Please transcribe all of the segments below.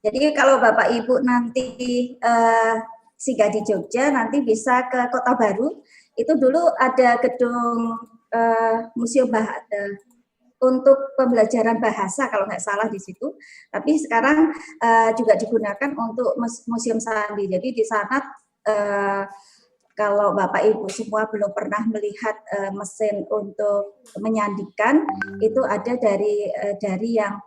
Jadi kalau Bapak Ibu nanti singgah di Jogja, nanti bisa ke Kota Baru. Itu dulu ada gedung museum untuk pembelajaran bahasa kalau nggak salah di situ. Tapi sekarang juga digunakan untuk museum sandi. Jadi di sana kalau Bapak Ibu semua belum pernah melihat mesin untuk menyandikan, itu ada dari yang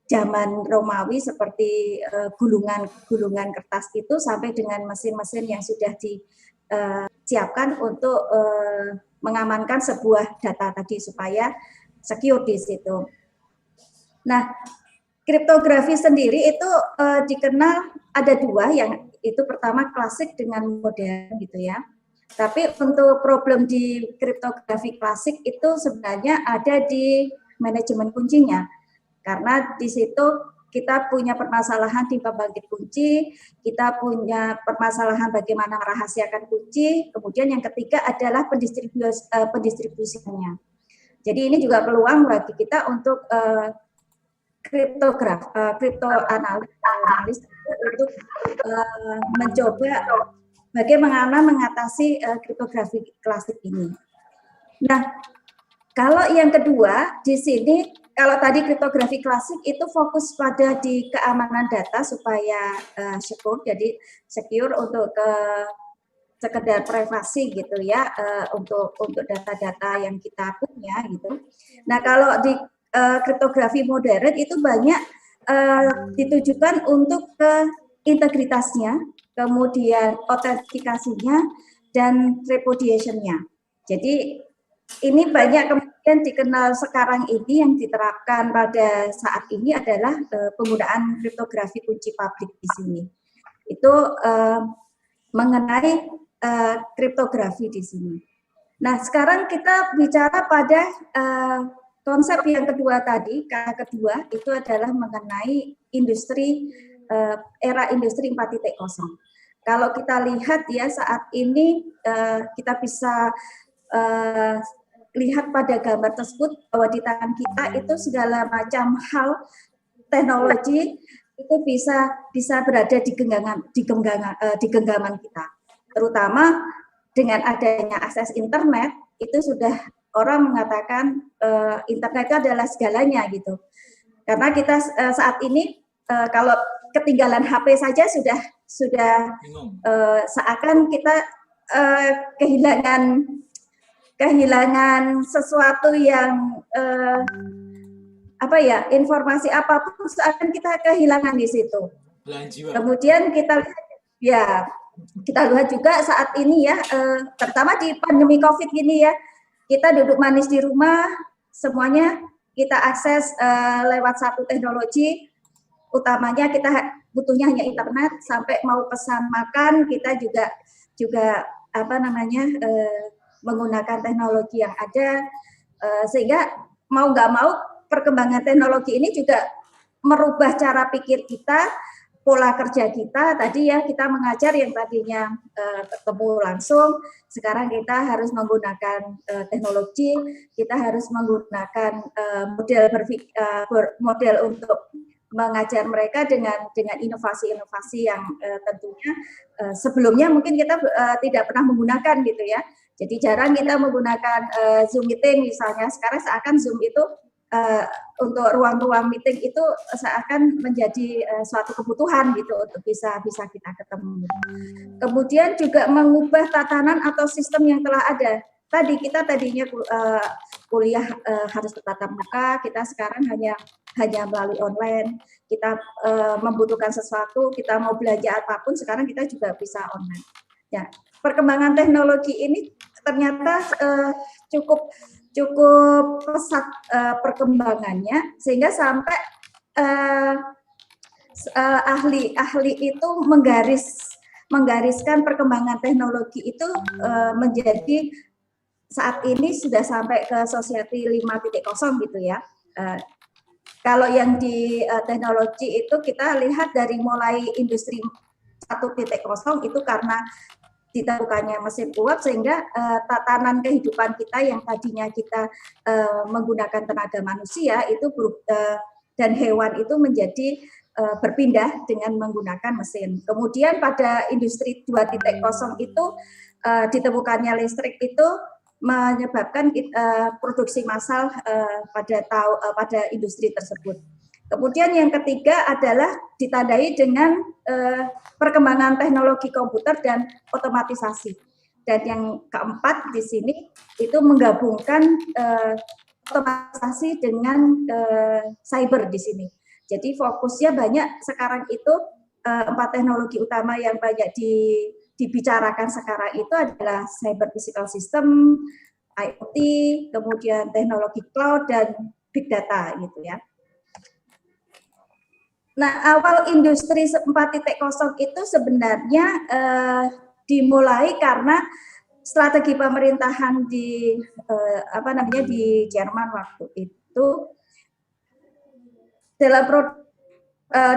zaman Romawi seperti gulungan kertas itu sampai dengan mesin-mesin yang sudah disiapkan untuk mengamankan sebuah data tadi supaya secure di situ. Nah, kriptografi sendiri itu dikenal ada dua, yang itu pertama klasik dengan modern gitu ya. Tapi untuk problem di kriptografi klasik itu sebenarnya ada di manajemen kuncinya. Karena di situ kita punya permasalahan di pembangkit kunci, kita punya permasalahan bagaimana merahasiakan kunci, kemudian yang ketiga adalah pendistribusinya. Jadi ini juga peluang bagi kita untuk kriptoanalis untuk mencoba bagaimana mengatasi kriptografi klasik ini. Nah, kalau yang kedua di sini, kalau tadi kriptografi klasik itu fokus pada di keamanan data supaya secure, jadi secure untuk sekedar privasi gitu ya, untuk data-data yang kita punya gitu. Nah, kalau di kriptografi modern itu banyak ditujukan untuk ke integritasnya, kemudian autentikasinya, dan repudiation-nya. Jadi ini banyak kemudian dikenal sekarang ini yang diterapkan pada saat ini adalah penggunaan kriptografi kunci publik di sini. Itu mengenai kriptografi di sini. Nah, sekarang kita bicara pada konsep yang kedua tadi, kata kedua itu adalah mengenai industri era industri 4.0. Kalau kita lihat ya saat ini kita bisa lihat pada gambar tersebut bahwa di tangan kita itu segala macam hal teknologi itu bisa berada di genggaman kita, terutama dengan adanya akses internet. Itu sudah orang mengatakan internet itu adalah segalanya gitu, karena kita saat ini kalau ketinggalan HP saja sudah seakan kita kehilangan sesuatu yang informasi apapun seakan kita kehilangan di situ. Kemudian kita lihat juga saat ini ya, terutama di pandemi COVID gini ya, kita duduk manis di rumah, semuanya kita akses lewat satu teknologi. Utamanya kita butuhnya hanya internet, sampai mau pesan makan kita juga menggunakan teknologi yang ada, sehingga mau nggak mau perkembangan teknologi ini juga merubah cara pikir kita, pola kerja kita. Tadi ya kita mengajar yang tadinya ketemu langsung, sekarang kita harus menggunakan teknologi, kita harus menggunakan model untuk mengajar mereka dengan inovasi-inovasi yang tentunya sebelumnya mungkin kita tidak pernah menggunakan gitu ya. Jadi jarang kita menggunakan Zoom meeting misalnya. Sekarang seakan Zoom itu untuk ruang-ruang meeting itu seakan menjadi suatu kebutuhan gitu untuk bisa kita ketemu. Kemudian juga mengubah tatanan atau sistem yang telah ada. Tadi kita tadinya kuliah harus bertatap muka, kita sekarang hanya melalui online. Kita membutuhkan sesuatu, kita mau belanja apapun sekarang kita juga bisa online. Ya, perkembangan teknologi ini ternyata cukup pesat perkembangannya, sehingga sampai ahli itu menggariskan perkembangan teknologi itu menjadi saat ini sudah sampai ke society 5.0 gitu ya. Kalau yang di teknologi itu kita lihat dari mulai industri 1.0 itu karena ditemukannya mesin uap, sehingga tatanan kehidupan kita yang tadinya kita menggunakan tenaga manusia itu dan hewan itu menjadi berpindah dengan menggunakan mesin. Kemudian pada industri 2.0 itu ditemukannya listrik itu menyebabkan produksi massal pada industri tersebut. Kemudian yang ketiga adalah ditandai dengan perkembangan teknologi komputer dan otomatisasi. Dan yang keempat di sini itu menggabungkan otomatisasi dengan cyber di sini. Jadi fokusnya banyak sekarang itu 4 teknologi utama yang banyak dibicarakan sekarang itu adalah cyber physical system, IoT, kemudian teknologi cloud dan big data gitu ya. Nah, awal industri 4.0 itu sebenarnya dimulai karena strategi pemerintahan di di Jerman waktu itu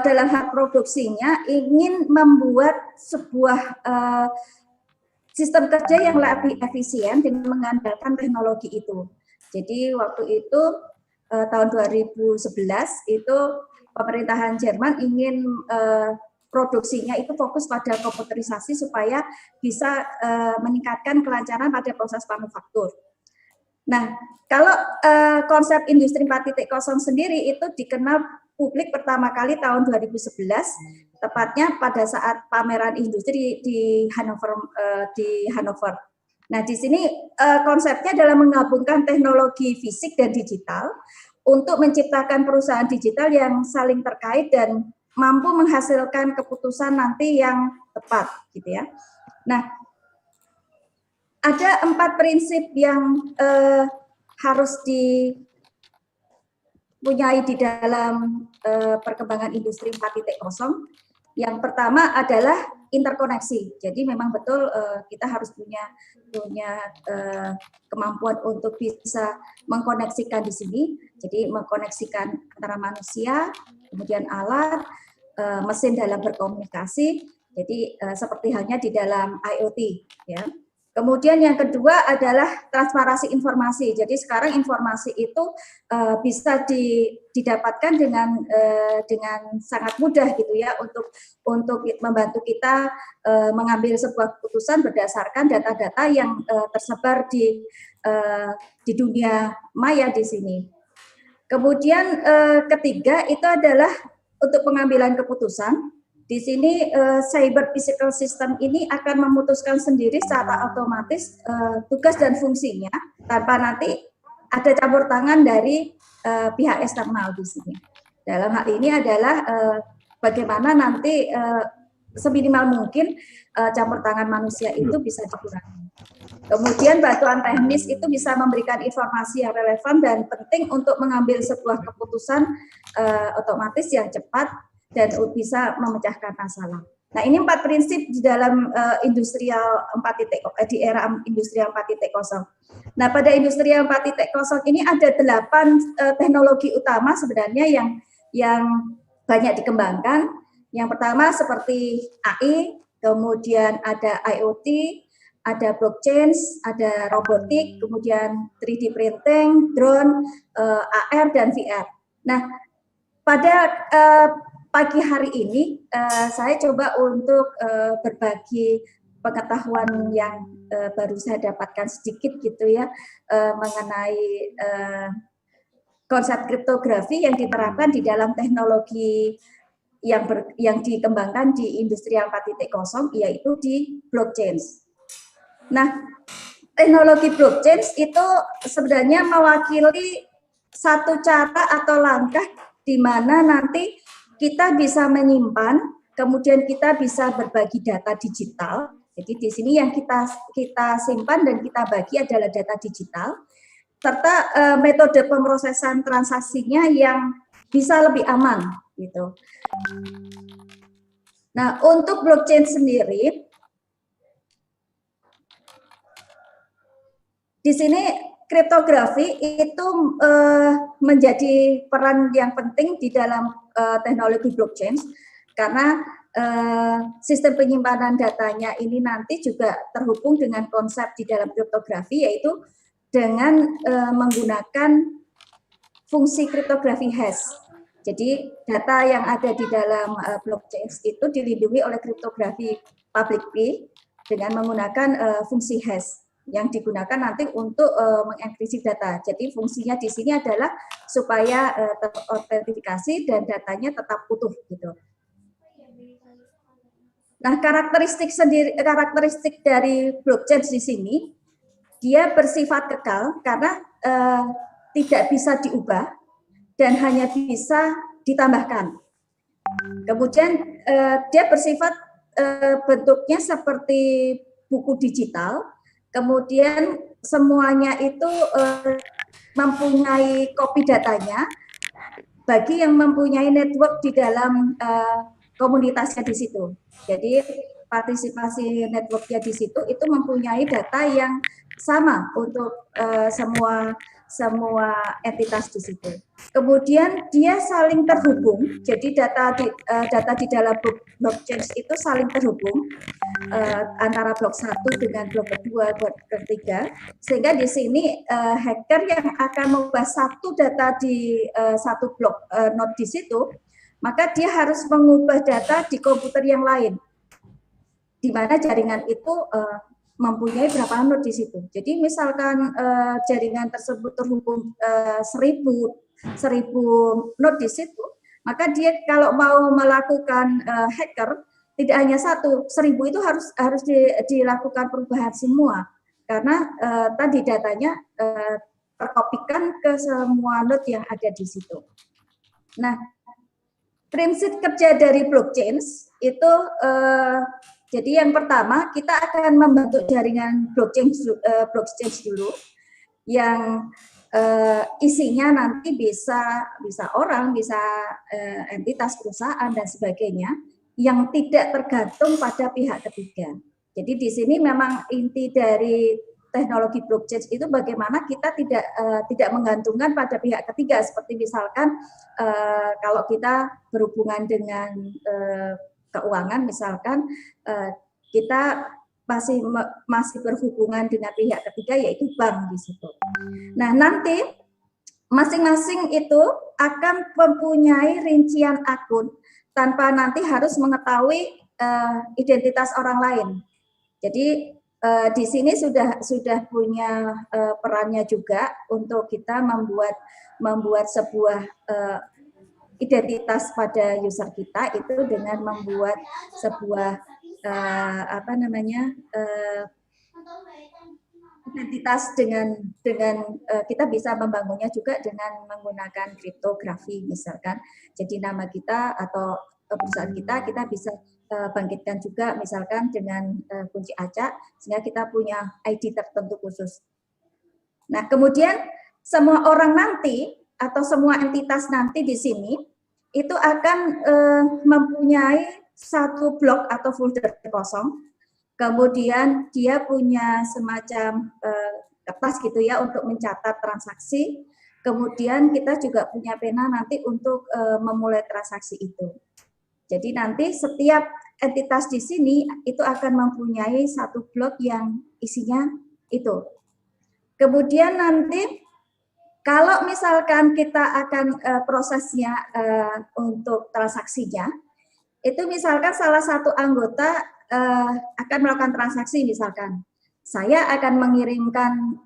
dalam hal produksinya ingin membuat sebuah sistem kerja yang lebih efisien dengan mengandalkan teknologi itu. Jadi waktu itu tahun 2011 itu pemerintahan Jerman ingin produksinya itu fokus pada komputerisasi supaya bisa meningkatkan kelancaran pada proses manufaktur. Nah, kalau konsep industri 4.0 sendiri itu dikenal publik pertama kali tahun 2011, tepatnya pada saat pameran industri di Hannover. Nah, di sini konsepnya adalah menggabungkan teknologi fisik dan digital untuk menciptakan perusahaan digital yang saling terkait dan mampu menghasilkan keputusan nanti yang tepat, gitu ya. Nah, ada 4 prinsip yang harus dipunyai di dalam perkembangan industri 4.0. Yang pertama adalah interkoneksi. Jadi memang betul kita harus punya kemampuan untuk bisa mengkoneksikan di sini. Jadi mengkoneksikan antara manusia, kemudian alat, mesin dalam berkomunikasi. Jadi seperti halnya di dalam IoT, ya. Kemudian yang kedua adalah transparansi informasi. Jadi sekarang informasi itu bisa didapatkan dengan sangat mudah gitu ya untuk membantu kita mengambil sebuah keputusan berdasarkan data-data yang tersebar di dunia maya di sini. Kemudian ketiga itu adalah untuk pengambilan keputusan. Di sini cyber physical system ini akan memutuskan sendiri secara otomatis tugas dan fungsinya tanpa nanti ada campur tangan dari pihak eksternal di sini. Dalam hal ini adalah bagaimana nanti seminimal mungkin campur tangan manusia itu bisa dikurangi. Kemudian bantuan teknis itu bisa memberikan informasi yang relevan dan penting untuk mengambil sebuah keputusan otomatis yang cepat dan bisa memecahkan masalah. Nah, ini 4 prinsip di dalam industrial 4.0 di era industrial 4.0. Nah, pada industrial 4.0 ini ada 8 teknologi utama sebenarnya yang banyak dikembangkan. Yang pertama seperti AI, kemudian ada IoT, ada blockchain, ada robotik, kemudian 3D printing, drone, AR dan VR. Nah, pada pagi hari ini saya coba untuk berbagi pengetahuan yang baru saya dapatkan sedikit gitu ya mengenai konsep kriptografi yang diterapkan di dalam teknologi yang dikembangkan di industri 4.0 yaitu di blockchain. Nah, teknologi blockchain itu sebenarnya mewakili satu cara atau langkah di mana nanti kita bisa menyimpan, kemudian kita bisa berbagi data digital. Jadi di sini yang kita simpan dan kita bagi adalah data digital, serta metode pemrosesan transaksinya yang bisa lebih aman, gitu. Nah, untuk blockchain sendiri, di sini kriptografi itu menjadi peran yang penting di dalam teknologi blockchain karena sistem penyimpanan datanya ini nanti juga terhubung dengan konsep di dalam kriptografi yaitu dengan menggunakan fungsi kriptografi hash. Jadi data yang ada di dalam blockchain itu dilindungi oleh kriptografi public key dengan menggunakan fungsi hash yang digunakan nanti untuk mengenkripsi data. Jadi fungsinya di sini adalah supaya terautentikasi dan datanya tetap utuh gitu. Nah, karakteristik dari blockchain di sini dia bersifat kekal karena tidak bisa diubah dan hanya bisa ditambahkan. Kemudian dia bersifat bentuknya seperti buku digital, kemudian semuanya itu mempunyai copy datanya bagi yang mempunyai network di dalam komunitasnya di situ. Jadi partisipasi networknya di situ itu mempunyai data yang sama untuk semua entitas di situ. Kemudian dia saling terhubung. Jadi data di dalam blockchain itu saling terhubung antara blok 1 dengan blok kedua, blok ketiga, sehingga di sini hacker yang akan mengubah satu data di satu blok node di situ, maka dia harus mengubah data di komputer yang lain, di mana jaringan itu mempunyai berapa node di situ. Jadi misalkan jaringan tersebut terhubung 1000 node di situ, maka dia kalau mau melakukan hacker tidak hanya 1000 itu harus dilakukan perubahan semua karena tadi datanya terkopikan ke semua node yang ada di situ. Nah, prinsip kerja dari blockchain itu jadi yang pertama kita akan membentuk jaringan blockchain dulu yang isinya nanti bisa orang, bisa entitas perusahaan dan sebagainya yang tidak tergantung pada pihak ketiga. Jadi di sini memang inti dari teknologi blockchain itu bagaimana kita tidak menggantungkan pada pihak ketiga, seperti misalkan kalau kita berhubungan dengan keuangan, misalkan kita masih berhubungan dengan pihak ketiga yaitu bank di situ. Nah, nanti masing-masing itu akan mempunyai rincian akun tanpa nanti harus mengetahui identitas orang lain. Jadi di sini sudah punya perannya juga untuk kita membuat sebuah identitas pada user kita itu dengan membuat sebuah identitas dengan kita bisa membangunnya juga dengan menggunakan kriptografi misalkan. Jadi nama kita atau perusahaan kita bisa bangkitkan juga misalkan dengan kunci acak sehingga kita punya ID tertentu khusus. Nah, kemudian semua orang nanti atau semua entitas nanti di sini itu akan mempunyai satu blok atau folder kosong. Kemudian dia punya semacam kertas gitu ya untuk mencatat transaksi. Kemudian kita juga punya pena nanti untuk memulai transaksi itu. Jadi nanti setiap entitas di sini itu akan mempunyai satu blok yang isinya itu. Kemudian nanti kalau misalkan kita akan prosesnya untuk transaksinya, itu misalkan salah satu anggota akan melakukan transaksi, misalkan saya akan mengirimkan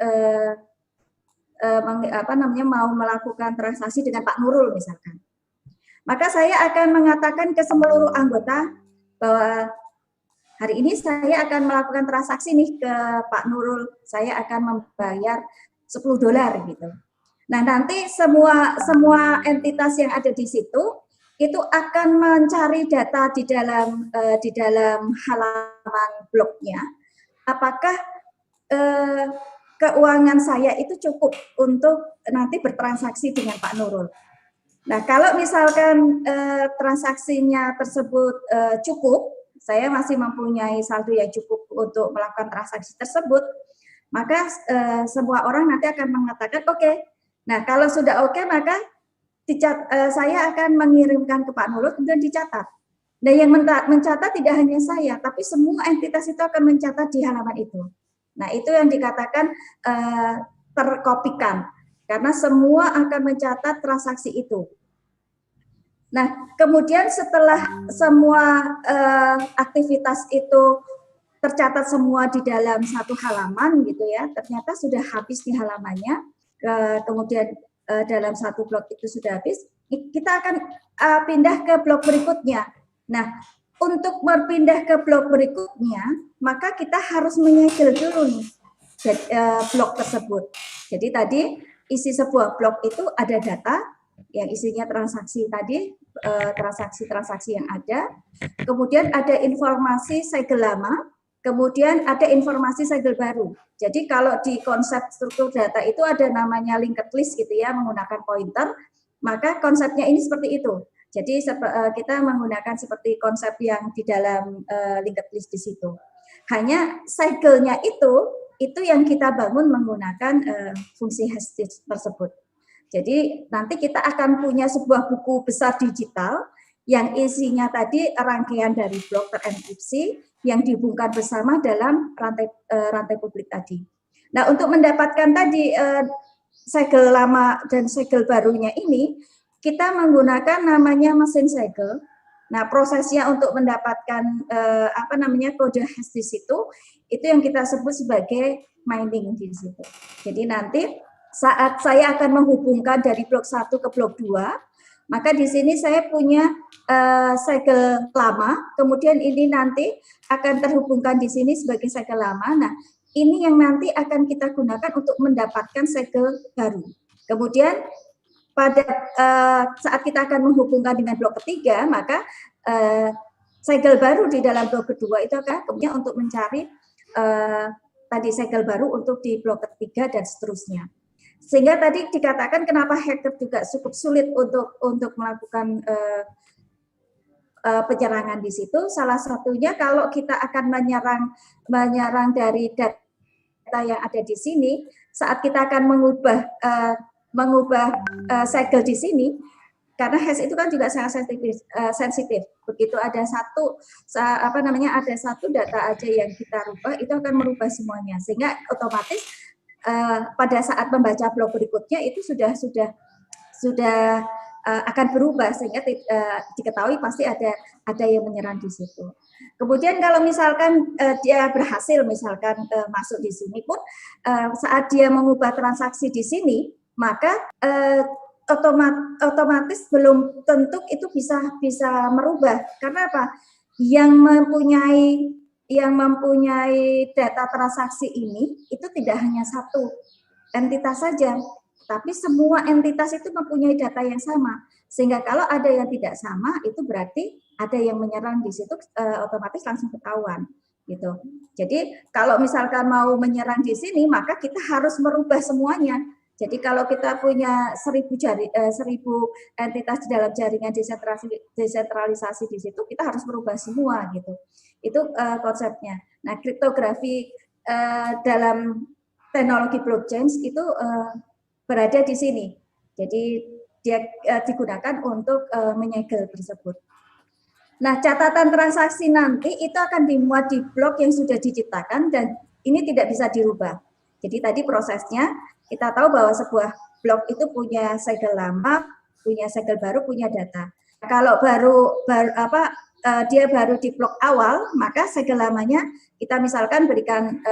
mau melakukan transaksi dengan Pak Nurul misalkan, maka saya akan mengatakan ke seluruh anggota bahwa hari ini saya akan melakukan transaksi nih ke Pak Nurul, saya akan membayar $10 gitu. Nah, nanti semua entitas yang ada di situ itu akan mencari data di dalam halaman blognya. Apakah keuangan saya itu cukup untuk nanti bertransaksi dengan Pak Nurul? Nah, kalau misalkan transaksinya tersebut cukup, saya masih mempunyai saldo yang cukup untuk melakukan transaksi tersebut, maka semua orang nanti akan mengatakan oke. Nah, kalau sudah oke, maka saya akan mengirimkan ke Pak Nurul dan dicatat. Nah, yang mencatat tidak hanya saya, tapi semua entitas itu akan mencatat di halaman itu. Nah, itu yang dikatakan terkopikan, karena semua akan mencatat transaksi itu. Nah, kemudian setelah semua aktivitas itu tercatat semua di dalam satu halaman gitu ya, ternyata sudah habis di halamannya, kemudian dalam satu blok itu sudah habis, kita akan pindah ke blok berikutnya. Nah, untuk berpindah ke blok berikutnya, maka kita harus menyegel dulu nih blok tersebut. Jadi tadi isi sebuah blok itu ada data yang isinya transaksi tadi, transaksi-transaksi yang ada, kemudian ada informasi segel lama, kemudian ada informasi segel baru. Jadi kalau di konsep struktur data itu ada namanya linked list gitu ya, menggunakan pointer, maka konsepnya ini seperti itu. Jadi kita menggunakan seperti konsep yang di dalam linked list di situ. Hanya segelnya itu yang kita bangun menggunakan fungsi hashtag tersebut. Jadi nanti kita akan punya sebuah buku besar digital yang isinya tadi rangkaian dari blok terenkripsi yang dihubungkan bersama dalam rantai publik tadi. Nah, untuk mendapatkan tadi segel lama dan segel barunya ini, kita menggunakan namanya mesin segel. Nah, prosesnya untuk mendapatkan kode hash di situ, itu yang kita sebut sebagai mining di situ. Jadi nanti saat saya akan menghubungkan dari blok 1 ke blok 2, maka di sini saya punya segel lama, kemudian ini nanti akan terhubungkan di sini sebagai segel lama. Nah, ini yang nanti akan kita gunakan untuk mendapatkan segel baru. Kemudian pada saat kita akan menghubungkan dengan blok ketiga, maka segel baru di dalam blok kedua itu akan kemudian untuk mencari tadi segel baru untuk di blok ketiga dan seterusnya. Sehingga tadi dikatakan kenapa hacker juga cukup sulit untuk melakukan penyerangan di situ. Salah satunya kalau kita akan menyerang dari data yang ada di sini, saat kita akan mengubah segel di sini, karena hash itu kan juga sangat sensitif. Begitu ada ada satu data aja yang kita rubah, itu akan merubah semuanya, sehingga otomatis pada saat membaca blok berikutnya itu sudah akan berubah, sehingga diketahui pasti ada yang menyerang di situ. Kemudian kalau misalkan dia berhasil misalkan masuk di sini pun, saat dia mengubah transaksi di sini, maka otomatis belum tentu itu bisa merubah. Karena apa? Yang mempunyai data transaksi ini itu tidak hanya satu entitas saja, tapi semua entitas itu mempunyai data yang sama. Sehingga kalau ada yang tidak sama, itu berarti ada yang menyerang di situ, otomatis langsung ketahuan gitu. Jadi kalau misalkan mau menyerang di sini, maka kita harus merubah semuanya. Jadi kalau kita punya 1000 entitas di dalam jaringan desentralisasi di situ, kita harus merubah semua gitu. Itu konsepnya. Nah, kriptografi dalam teknologi blockchain itu berada di sini. Jadi dia digunakan untuk menyegel tersebut. Nah, catatan transaksi nanti itu akan dimuat di blok yang sudah diciptakan dan ini tidak bisa dirubah. Jadi tadi prosesnya kita tahu bahwa sebuah blok itu punya segel lama, punya segel baru, punya data. Kalau dia baru di blok awal, maka segel lamanya kita misalkan berikan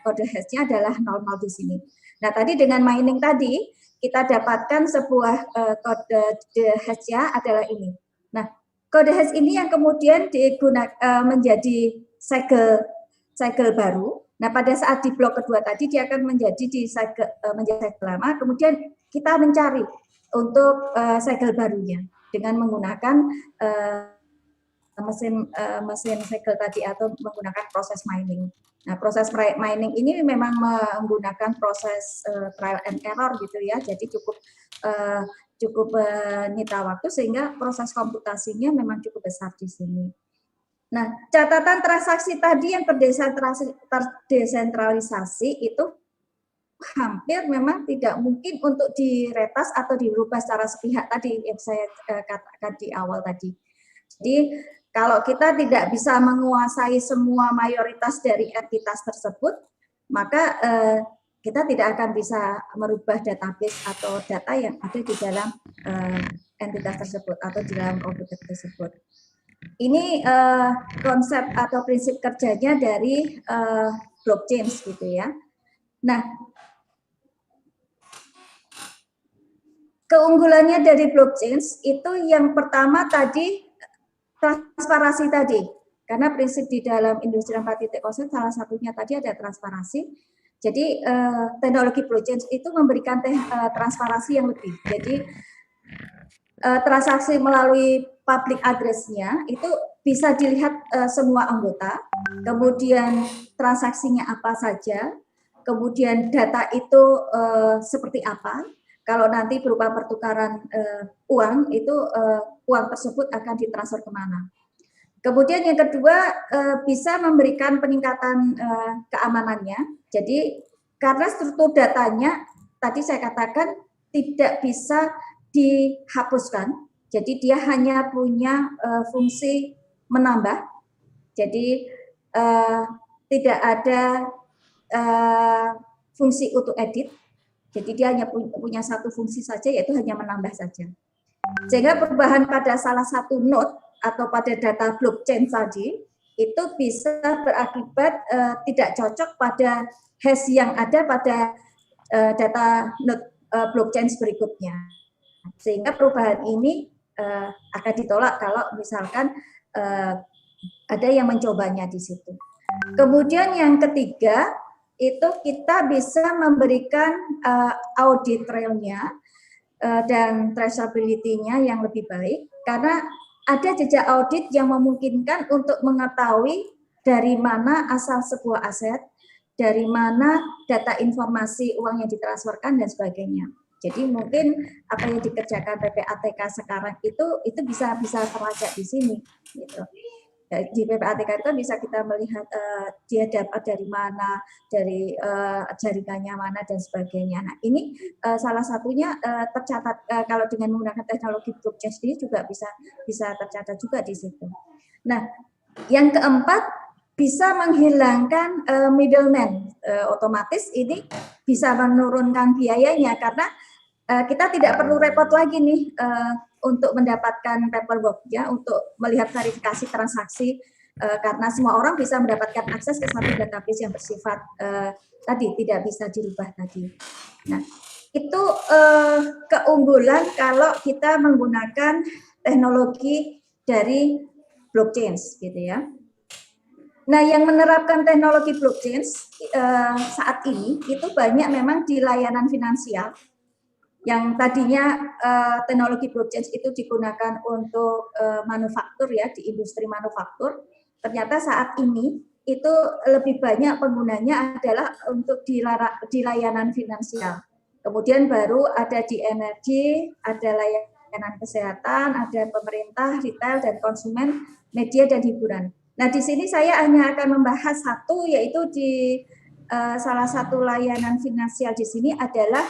kode hashnya adalah 00 di sini. Nah, tadi dengan mining tadi kita dapatkan sebuah kode hashnya adalah ini. Nah, kode hash ini yang kemudian digunakan menjadi segel baru. Nah, pada saat di blok kedua tadi dia akan menjadi segel lama, kemudian kita mencari untuk segel barunya dengan menggunakan mesin segel tadi atau menggunakan proses mining. Nah, proses mining ini memang menggunakan proses trial and error gitu ya, jadi cukup menyita waktu sehingga proses komputasinya memang cukup besar di sini. Nah, catatan transaksi tadi yang terdesentralisasi itu hampir memang tidak mungkin untuk diretas atau dirubah secara sepihak tadi yang saya katakan di awal tadi. Jadi kalau kita tidak bisa menguasai semua mayoritas dari entitas tersebut, maka kita tidak akan bisa merubah database atau data yang ada di dalam entitas tersebut atau di dalam komputer tersebut. Ini konsep atau prinsip kerjanya dari blockchain gitu ya. Nah, keunggulannya dari blockchain itu yang pertama tadi transparansi tadi. Karena prinsip di dalam industri 4.0 salah satunya tadi ada transparansi. Jadi teknologi blockchain itu memberikan transparansi yang lebih. Jadi transaksi melalui public address-nya itu bisa dilihat semua anggota, kemudian transaksinya apa saja, kemudian data itu seperti apa. Kalau nanti berupa pertukaran uang, itu uang tersebut akan ditransfer kemana. Kemudian yang kedua bisa memberikan peningkatan keamanannya. Jadi karena struktur datanya tadi saya katakan tidak bisa dihapuskan. Jadi dia hanya punya fungsi menambah. Jadi tidak ada fungsi untuk edit. Jadi dia hanya punya satu fungsi saja, yaitu hanya menambah saja. Sehingga perubahan pada salah satu node atau pada data blockchain tadi itu bisa berakibat tidak cocok pada hash yang ada pada data node blockchain berikutnya. Sehingga perubahan ini akan ditolak kalau misalkan ada yang mencobanya di situ. Kemudian yang ketiga itu kita bisa memberikan audit trailnya dan traceability-nya yang lebih baik karena ada jejak audit yang memungkinkan untuk mengetahui dari mana asal sebuah aset, dari mana data informasi uang yang ditransferkan dan sebagainya. Jadi mungkin apa yang dikerjakan PPATK sekarang itu bisa terlacak di sini. Gitu. Di PPATK itu bisa kita melihat dia dapat dari mana, dari jaringannya mana dan sebagainya. Nah ini salah satunya tercatat kalau dengan menggunakan teknologi blockchain ini juga bisa tercatat juga di situ. Nah yang keempat bisa menghilangkan middleman, otomatis ini bisa menurunkan biayanya karena kita tidak perlu repot lagi nih untuk mendapatkan paperwork ya, untuk melihat verifikasi transaksi karena semua orang bisa mendapatkan akses ke satu database yang bersifat tadi tidak bisa dirubah tadi. Nah, itu keunggulan kalau kita menggunakan teknologi dari blockchain gitu ya. Nah, yang menerapkan teknologi blockchain saat ini itu banyak memang di layanan finansial. Yang tadinya teknologi blockchain itu digunakan untuk manufaktur ya, di industri manufaktur, ternyata saat ini itu lebih banyak penggunanya adalah untuk di layanan finansial. Kemudian baru ada di energi, ada layanan kesehatan, ada pemerintah, retail dan konsumen, media dan hiburan. Nah di sini saya hanya akan membahas satu, yaitu di salah satu layanan finansial di sini adalah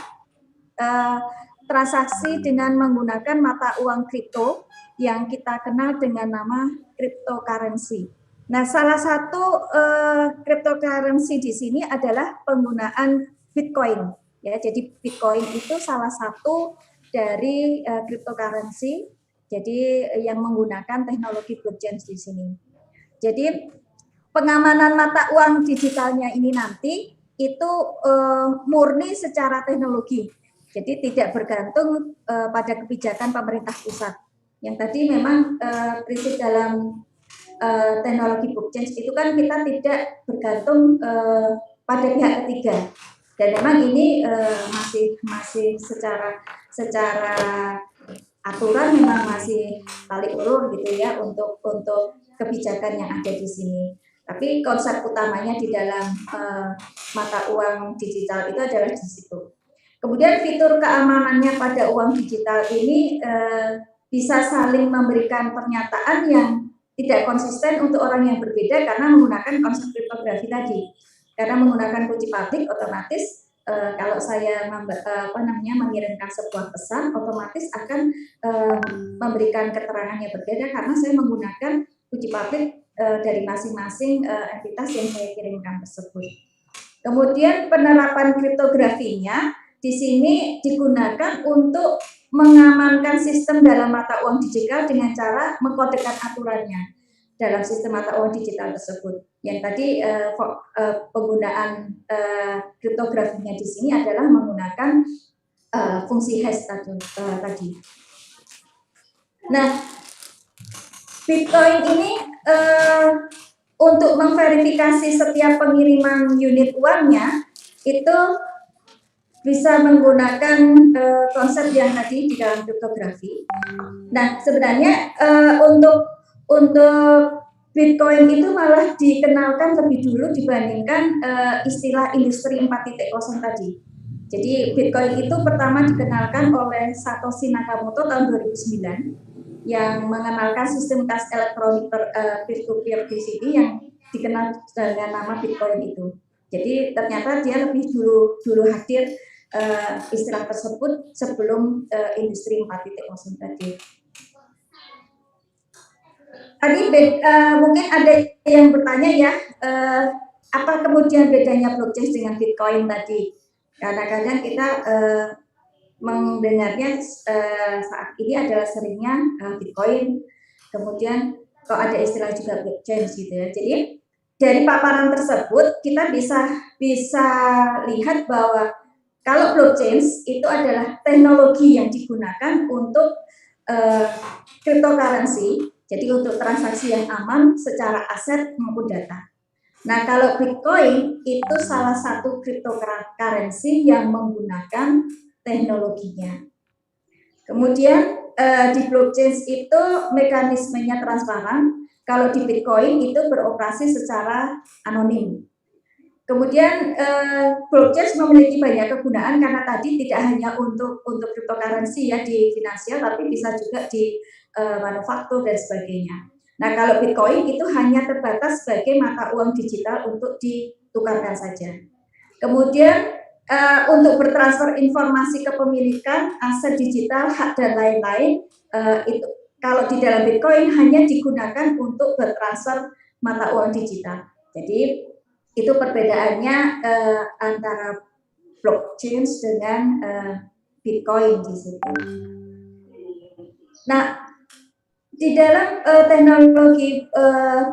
transaksi dengan menggunakan mata uang kripto yang kita kenal dengan nama cryptocurrency. Nah, salah satu cryptocurrency di sini adalah penggunaan Bitcoin. Ya, jadi Bitcoin itu salah satu dari cryptocurrency. Jadi yang menggunakan teknologi blockchain di sini. Jadi pengamanan mata uang digitalnya ini nanti itu murni secara teknologi. Jadi tidak bergantung pada kebijakan pemerintah pusat. Yang tadi memang prinsip dalam teknologi blockchain itu kan kita tidak bergantung pada pihak ketiga. Dan memang ini masih secara aturan memang masih balik ulur gitu ya untuk kebijakan yang ada di sini. Tapi konsep utamanya di dalam mata uang digital itu adalah di situ. Kemudian fitur keamanannya pada uang digital ini bisa saling memberikan pernyataan yang tidak konsisten untuk orang yang berbeda karena menggunakan konsep kriptografi tadi. Karena menggunakan kunci publik, otomatis kalau saya mengirimkan sebuah pesan, otomatis akan memberikan keterangan yang berbeda karena saya menggunakan kunci publik dari masing-masing entitas yang saya kirimkan tersebut. Kemudian penerapan kriptografinya di sini digunakan untuk mengamankan sistem dalam mata uang digital dengan cara mengkodekan aturannya dalam sistem mata uang digital tersebut. Yang tadi penggunaan kriptografinya di sini adalah menggunakan fungsi hash tadi. Nah, Bitcoin ini untuk memverifikasi setiap pengiriman unit uangnya itu bisa menggunakan konsep yang tadi di dalam kriptografi. Nah, sebenarnya untuk Bitcoin itu malah dikenalkan lebih dulu dibandingkan istilah industri 4.0 tadi. Jadi Bitcoin itu pertama dikenalkan oleh Satoshi Nakamoto tahun 2009 yang mengenalkan sistem kas elektronik peer-to-peer di sini yang dikenal dengan nama Bitcoin itu. Jadi ternyata dia lebih dulu hadir istilah tersebut sebelum industri 4.0 tadi. Tadi mungkin ada yang bertanya ya, apa kemudian bedanya blockchain dengan Bitcoin tadi? Kadang-kadang kita mendengarnya saat ini adalah seringnya Bitcoin, kemudian kok ada istilah juga blockchain gitu ya. Jadi dari paparan tersebut kita bisa lihat bahwa kalau blockchain itu adalah teknologi yang digunakan untuk cryptocurrency, jadi untuk transaksi yang aman secara aset maupun data. Nah, kalau Bitcoin itu salah satu cryptocurrency yang menggunakan teknologinya. Kemudian di blockchain itu mekanismenya transparan, kalau di Bitcoin itu beroperasi secara anonim. Kemudian blockchain memiliki banyak kegunaan karena tadi tidak hanya untuk cryptocurrency ya di finansial, tapi bisa juga di manufaktur dan sebagainya. Nah, kalau Bitcoin itu hanya terbatas sebagai mata uang digital untuk ditukarkan saja. Kemudian untuk bertransfer informasi kepemilikan, aset digital, hak dan lain-lain, itu kalau di dalam Bitcoin hanya digunakan untuk bertransfer mata uang digital. Jadi itu perbedaannya antara blockchain dengan Bitcoin di situ. Nah, di dalam teknologi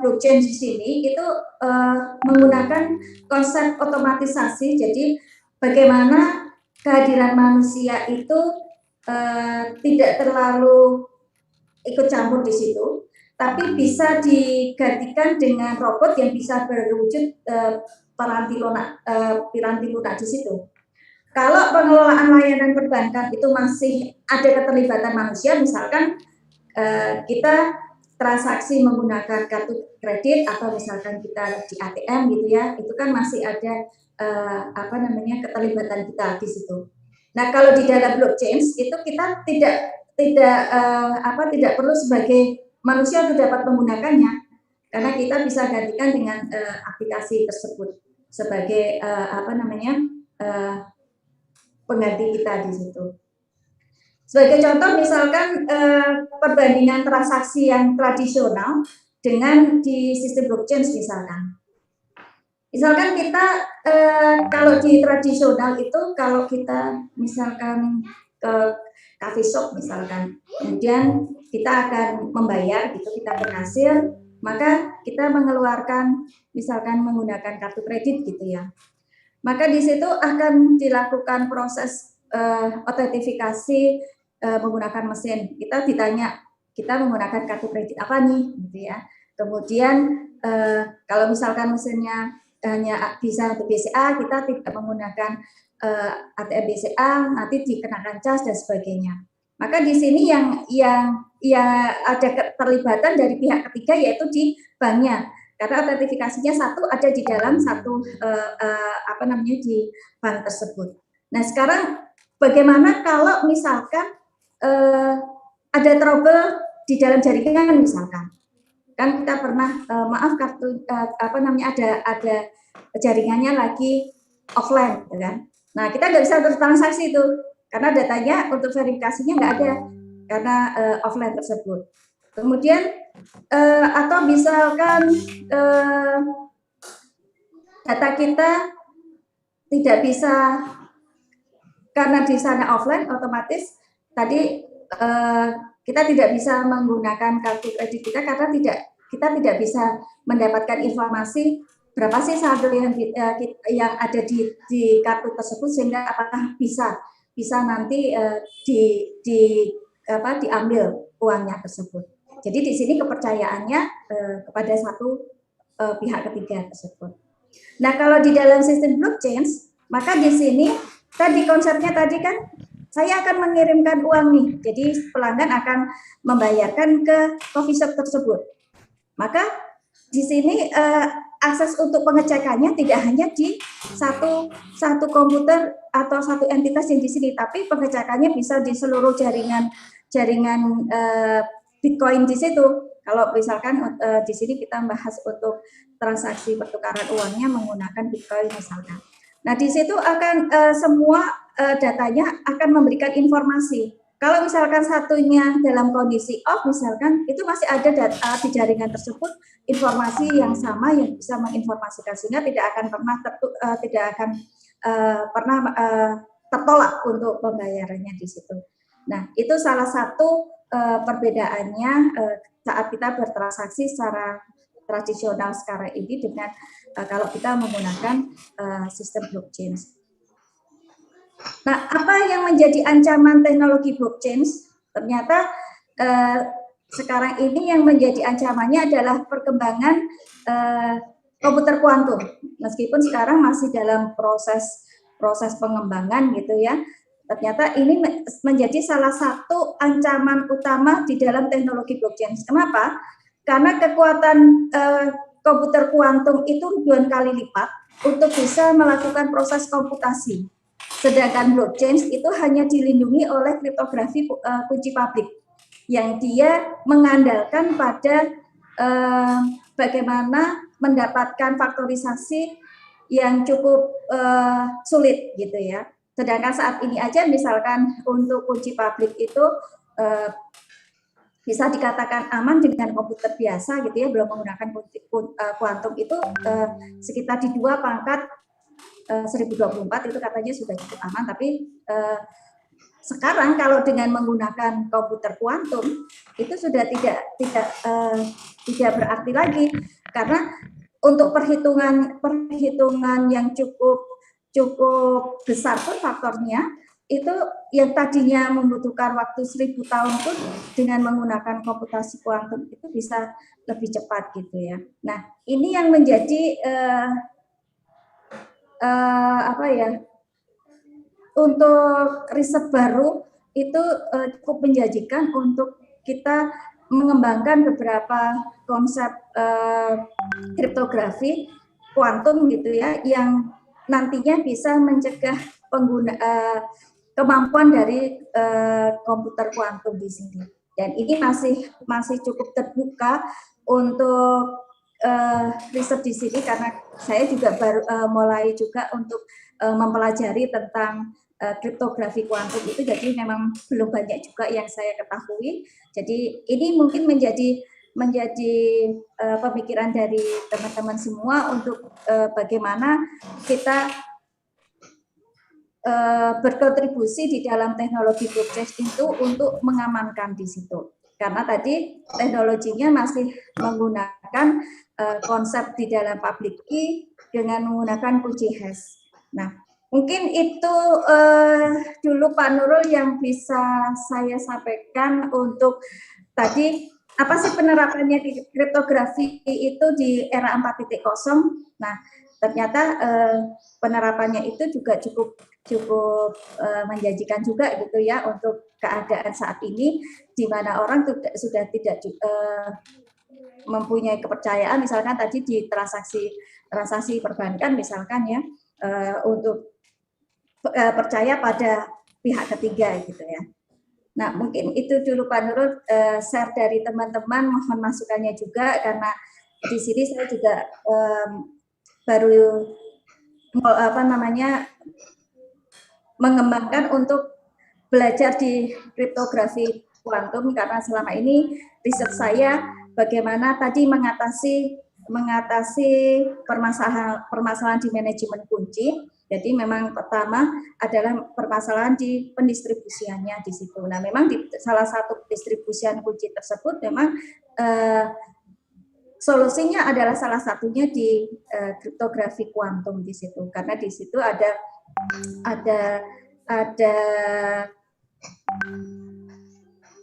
blockchain di sini itu menggunakan konsep otomatisasi. Jadi bagaimana kehadiran manusia itu tidak terlalu ikut campur di situ, tapi bisa digantikan dengan robot yang bisa berwujud piranti lunak di situ. Kalau pengelolaan layanan perbankan itu masih ada keterlibatan manusia, misalkan kita transaksi menggunakan kartu kredit atau misalkan kita di ATM gitu ya, itu kan masih ada keterlibatan kita di situ. Nah, kalau di dalam blockchain itu kita tidak perlu sebagai manusia untuk dapat menggunakannya, karena kita bisa gantikan dengan aplikasi tersebut sebagai pengganti kita di situ. Sebagai contoh misalkan perbandingan transaksi yang tradisional dengan di sistem blockchain misalkan. Misalkan kita kalau di tradisional itu kalau kita misalkan ke coffee shop misalkan, kemudian kita akan membayar gitu, kita berhasil, maka kita mengeluarkan misalkan menggunakan kartu kredit gitu ya. Maka di situ akan dilakukan proses autentifikasi menggunakan mesin. Kita ditanya, kita menggunakan kartu kredit apa nih, gitu ya. Kemudian kalau misalkan mesinnya hanya bisa untuk BCA, kita tidak menggunakan ATM BCA, nanti dikenakan cas dan sebagainya. Maka di sini yang ada keterlibatan dari pihak ketiga yaitu di banknya. Karena autentifikasinya satu ada di dalam satu di bank tersebut. Nah, sekarang bagaimana kalau misalkan ada trouble di dalam jaringan misalkan, kan kita pernah kartu ada jaringannya lagi offline, gitu kan? Nah, kita nggak bisa bertransaksi itu karena datanya untuk verifikasinya nggak ada karena offline tersebut. Kemudian atau misalkan data kita tidak bisa karena di sana offline, otomatis tadi kita tidak bisa menggunakan kartu kredit kita karena kita tidak bisa mendapatkan informasi berapa sih saldo yang ada di kartu tersebut, sehingga apakah bisa nanti diambil uangnya tersebut. Jadi di sini kepercayaannya kepada satu pihak ketiga tersebut. Nah, kalau di dalam sistem blockchain, maka di sini tadi konsepnya tadi kan saya akan mengirimkan uang nih, jadi pelanggan akan membayarkan ke coffee shop tersebut. Maka di sini akses untuk pengecekannya tidak hanya di satu komputer atau satu entitas yang di sini, tapi pengecekannya bisa di seluruh jaringan Bitcoin di situ. Kalau misalkan di sini kita bahas untuk transaksi pertukaran uangnya menggunakan Bitcoin misalkan. Nah, di situ akan semua datanya akan memberikan informasi. Kalau misalkan satunya dalam kondisi off, misalkan itu masih ada data di jaringan tersebut, informasi yang sama yang bisa menginformasikan, sehingga tidak akan pernah tertolak untuk pembayarannya di situ. Nah, itu salah satu perbedaannya saat kita bertransaksi secara tradisional sekarang ini dengan kalau kita menggunakan sistem blockchain. Nah, apa yang menjadi ancaman teknologi blockchain? Ternyata sekarang ini yang menjadi ancamannya adalah perkembangan komputer kuantum. Meskipun sekarang masih dalam proses pengembangan gitu ya, ternyata ini menjadi salah satu ancaman utama di dalam teknologi blockchain. Kenapa? Karena kekuatan komputer kuantum itu ribuan kali lipat untuk bisa melakukan proses komputasi. Sedangkan blockchain itu hanya dilindungi oleh kriptografi kunci publik, yang dia mengandalkan pada bagaimana mendapatkan faktorisasi yang cukup sulit gitu ya. Sedangkan saat ini aja misalkan untuk kunci publik itu bisa dikatakan aman dengan komputer biasa gitu ya, belum menggunakan kuantum itu sekitar di 2 pangkat 1024 itu katanya sudah cukup aman, tapi sekarang kalau dengan menggunakan komputer kuantum itu sudah tidak berarti lagi, karena untuk perhitungan yang cukup besar pun faktornya itu yang tadinya membutuhkan waktu 1000 tahun pun dengan menggunakan komputasi kuantum itu bisa lebih cepat gitu ya. Nah, ini yang menjadi untuk riset baru itu cukup menjanjikan untuk kita mengembangkan beberapa konsep kriptografi kuantum gitu ya, yang nantinya bisa mencegah kemampuan dari komputer kuantum di sini. Dan ini masih cukup terbuka untuk riset di sini, karena saya juga baru mulai juga untuk mempelajari tentang kriptografi kuantum itu, jadi memang belum banyak juga yang saya ketahui. Jadi ini mungkin menjadi pemikiran dari teman-teman semua untuk bagaimana kita berkontribusi di dalam teknologi blockchain itu untuk mengamankan di situ. Karena tadi teknologinya masih menggunakan konsep di dalam public key dengan menggunakan kunci hash. Nah, mungkin itu dulu Pak Nurul yang bisa saya sampaikan untuk tadi apa sih penerapannya di kriptografi itu di era 4.0. Nah, ternyata penerapannya itu juga cukup menjanjikan juga gitu ya untuk keadaan saat ini, di mana orang sudah tidak mempunyai kepercayaan, misalkan tadi di transaksi perbankan misalkan ya, untuk percaya pada pihak ketiga gitu ya. Nah, mungkin itu dulu Pak Nurul share dari teman-teman, mohon masukannya juga, karena di sini saya juga baru mengembangkan untuk belajar di kriptografi kuantum, karena selama ini riset saya bagaimana tadi mengatasi permasalahan di manajemen kunci, Jadi memang pertama adalah permasalahan di pendistribusiannya di situ. Nah, memang di salah satu distribusian kunci tersebut memang solusinya adalah salah satunya di kriptografi kuantum di situ, karena di situ ada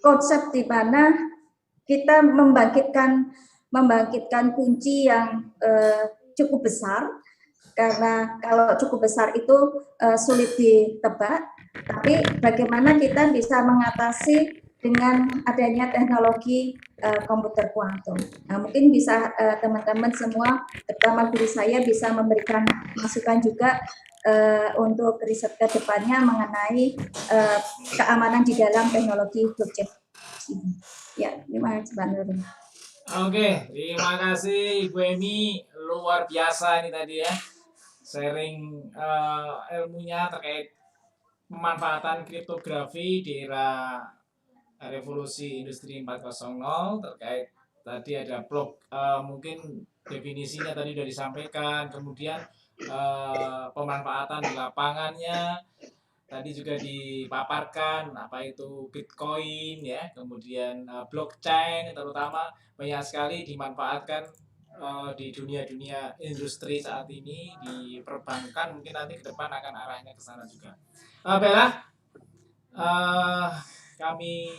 konsep di mana kita membangkitkan kunci yang cukup besar, karena kalau cukup besar itu sulit ditebak, tapi bagaimana kita bisa mengatasi dengan adanya teknologi komputer kuantum. Nah, mungkin bisa teman-teman semua, terutama guru saya, bisa memberikan masukan juga untuk riset ke depannya mengenai keamanan di dalam teknologi blockchain ini. Ya, terima kasih Mbak Nurul. Oke, terima kasih Ibu Emi, luar biasa ini tadi ya, sharing ilmunya terkait pemanfaatan kriptografi di era revolusi industri 4.0, terkait tadi ada blok, mungkin definisinya tadi sudah disampaikan, kemudian pemanfaatan di lapangannya tadi juga dipaparkan, apa itu Bitcoin ya, kemudian blockchain terutama banyak sekali dimanfaatkan di dunia-dunia industri saat ini, di perbankan mungkin nanti ke depan akan arahnya ke sana juga. Bella, kami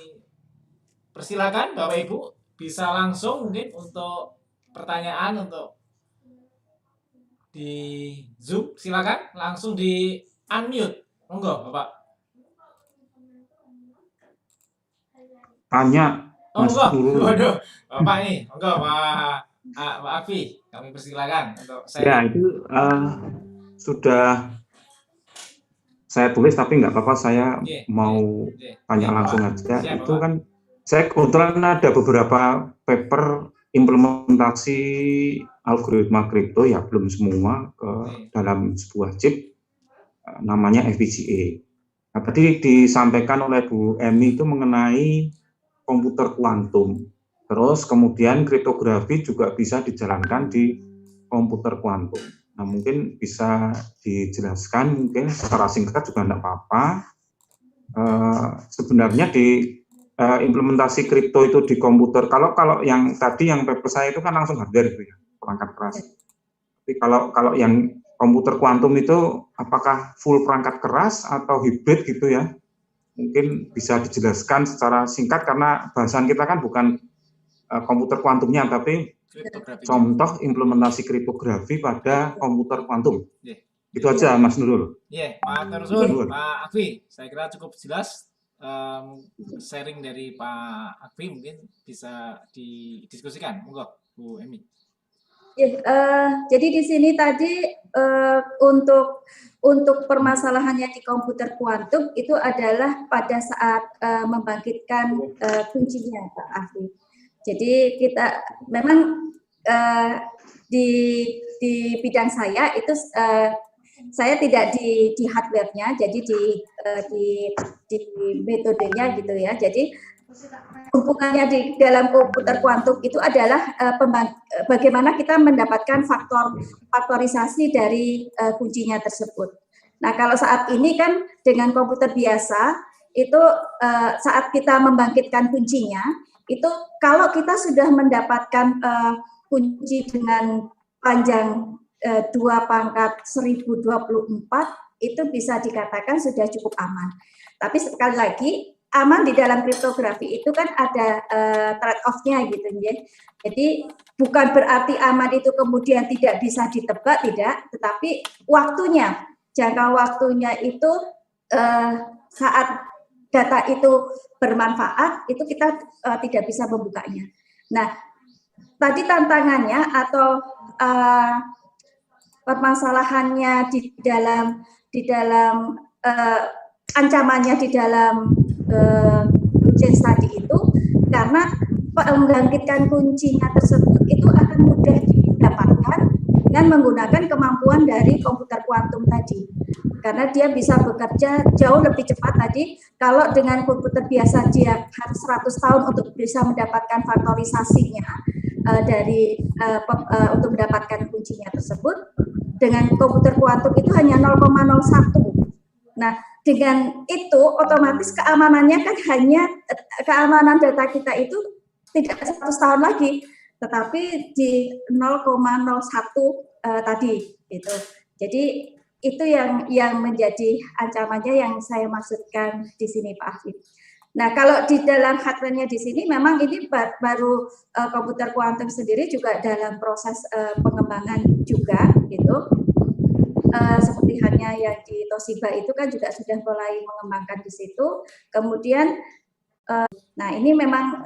persilakan Bapak Ibu bisa langsung mungkin untuk pertanyaan untuk di Zoom, silakan langsung di unmute. Monggo, Bapak. Tanya. Monggo. Waduh, Bapak nih. Monggo, Pak Akfi. Kami persilakan untuk saya. Ya, itu sudah saya tulis, tapi nggak apa-apa, saya mau tanya langsung aja. Siap, itu Bapak. kan, saya kebetulan ada beberapa paper implementasi algoritma kripto, ya belum semua, ke dalam sebuah chip namanya FPGA. Nah, tadi disampaikan oleh Bu Emi itu mengenai komputer kuantum. Terus kemudian kriptografi juga bisa dijalankan di komputer kuantum. Nah, mungkin bisa dijelaskan mungkin secara singkat juga tidak apa-apa. Sebenarnya di implementasi kripto itu di komputer, kalau yang tadi yang paper saya itu kan langsung hardware gitu ya, perangkat keras. Tapi kalau yang komputer kuantum itu apakah full perangkat keras atau hibrid gitu ya? Mungkin bisa dijelaskan secara singkat, karena bahasan kita kan bukan komputer kuantumnya, tapi contoh implementasi kriptografi pada komputer kuantum. Itu aja Mas Nurul. Iya, Pak Nurul, Pak Akfi, saya kira cukup jelas. Sharing dari Pak Akfi mungkin bisa didiskusikan. Monggo, Bu Emi. Jadi di sini tadi untuk permasalahannya di komputer kuantum itu adalah pada saat membangkitkan kuncinya, Pak Afif. Jadi kita memang di bidang saya itu saya tidak di hardware-nya, jadi di metodenya gitu ya. Jadi hubungannya di dalam komputer kuantum itu adalah bagaimana kita mendapatkan faktorisasi dari kuncinya tersebut. Nah, kalau saat ini kan dengan komputer biasa itu saat kita membangkitkan kuncinya itu kalau kita sudah mendapatkan kunci dengan panjang 2⁻1024 itu bisa dikatakan sudah cukup aman. Tapi sekali lagi aman di dalam kriptografi itu kan ada trade-off-nya gitu ya. Jadi bukan berarti aman itu kemudian tidak bisa ditebak, tidak, tetapi waktunya, jangka waktunya itu saat data itu bermanfaat itu kita tidak bisa membukanya. Nah, tadi tantangannya atau permasalahannya di dalam ancamannya di dalam blockchain tadi itu karena membangkitkan kuncinya tersebut itu akan mudah didapatkan dengan menggunakan kemampuan dari komputer kuantum tadi, karena dia bisa bekerja jauh lebih cepat tadi. Kalau dengan komputer biasa dia harus 100 tahun untuk bisa mendapatkan faktorisasinya untuk mendapatkan kuncinya tersebut. dengan komputer kuantum itu hanya 0,01. Nah, dengan itu otomatis keamanannya kan hanya keamanan data kita itu tidak 100 tahun lagi, tetapi di 0,01 tadi gitu. Jadi itu yang menjadi ancamannya yang saya maksudkan di sini Pak Afif. Nah, kalau di dalam hardware-nya di sini memang ini baru komputer kuantum sendiri juga dalam proses pengembangan juga gitu. Seperti halnya yang di Toshiba itu kan juga sudah mulai mengembangkan di situ. Kemudian nah ini memang